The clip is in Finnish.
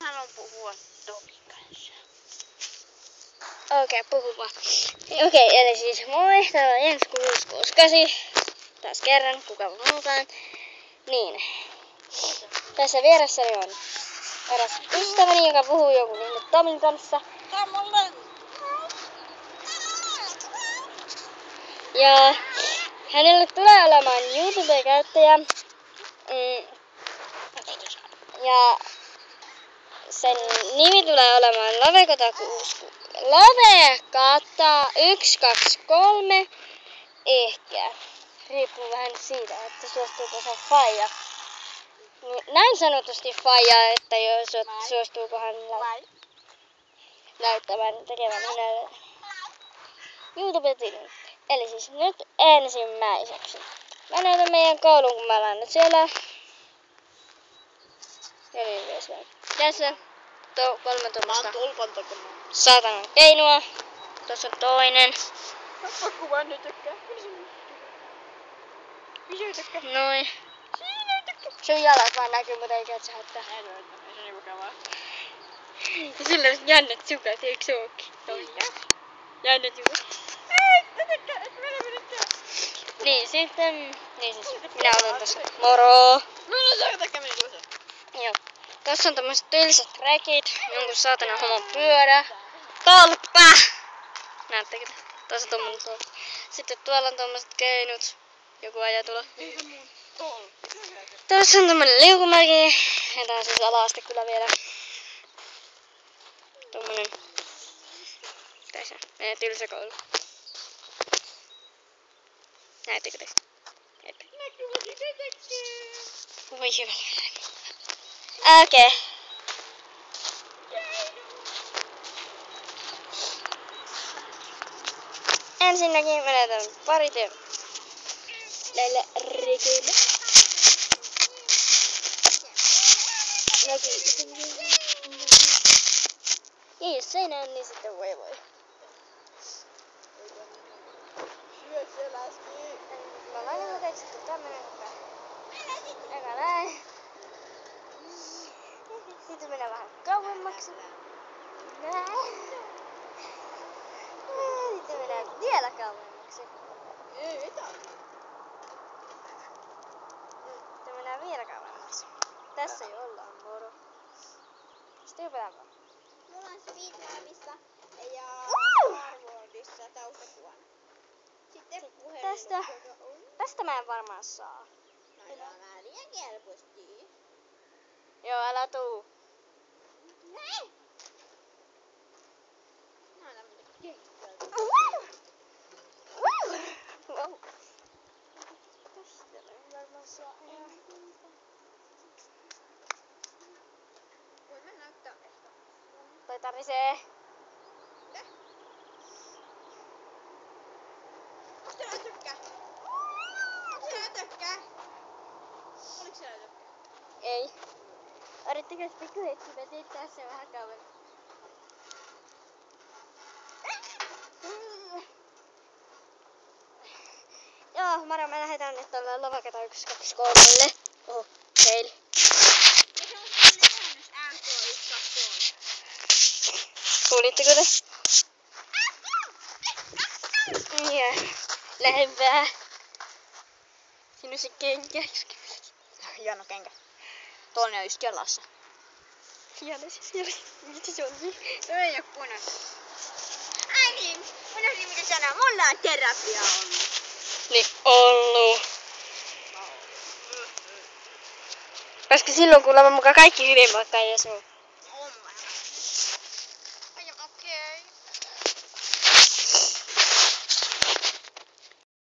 haluan puhua Tomin kanssa. Okei, puhu vaan. Okei, eli siis moi, täällä on Jens 668. Taas kerran, kuka muukaan. Niin. Tässä vieressäni on eräs ystäväni, joka puhuu jonkun ihme Tomin kanssa. Ja hänelle tulee olemaan YouTube-käyttäjä. Ja sen nimi tulee olemaan Lavekata 123 ehkä. Riippuu vähän siitä, että suostuuko se faija. Näin sanotusti faija, että jos suostuuko hän näyttämään tekevän hänelle YouTube-tilin. Eli siis nyt ensimmäiseksi. Mä näytän meidän koulun, kun mä olen nyt siellä. Tässä kolme tuommoista saatanan keinua. Tuossa on toinen. Kuva nyt tykkää. Missä tykkää? Noin. Sun jalat vaan näkyy, mutta eikä et sä haittaa. Ei se niin mukavaa. Ja sillä on jännät sukat, eikö se ookin? Jännät sukat. Niin sitten, minä olen tossa. Moro! Joo. Tossa on tommoset tylsät räkit, jonkun saatana homon pyörä. Tolppa! Näettekö te? Tossa tommonen tolppa. Sitten tuolla on tommoset keinut. Joku ajaa tulla. Tossa on tommonen liukumäki. Ja tää on siis ala-aste kyllä vielä. Tommonen. Tässä. Meidän tylsä koulu. Näettekö te? Ette. Voi hyvä. Okei. Ensinnäkin menetään pari näille rekeille. Ja jos ei näe, niin sitten voi. Syö se läski. Mä laitan teet sitten tämmönen eka näin. Sitten mennään vähän kauemmaksi. Näin. Sitten mennään vielä kauemmaksi. Ei tarvitse. Sitten mennään vielä kauemmaksi. Tässä jo ollaan, moro. Sitten hypätään vaan. Mulla on Speedrunissa ja Starwardissa taustakuvana. Sitten Tästä. Tästä mä en varmaan saa. No mä liian kelposti. Joo, älä tuu. Näin! Mä oon tämmönen kehittäjä. Wow. Tästä mä en varmaan saa enää. Voi mä näyttää ehkä. Toi tarisee. Onks siellä tökkää? Onks siellä tökkää? Oliks siellä tökkää? Ei. Odottikas pikkuhetki, mä tein tässä vähän kauemmin. Joo, Mara, me lähdetään nyt tuolle Lavekata 123. Oho, heil. Ja se on sellainen käännös LK123. Kuulitteko te? Yeah. Lähempää. Siinä on se kenkä. Hieno kenkä. Toinen on just jalassa. Hieno se. Mitä se on? Se ei oo punainen. Ai niin, unohdin mitä sanoa. Mulla on terapia ollut. Niin, ollut. Koska silloin kuulemma mukaan kaikki hyvin, vaikka ei edes oo.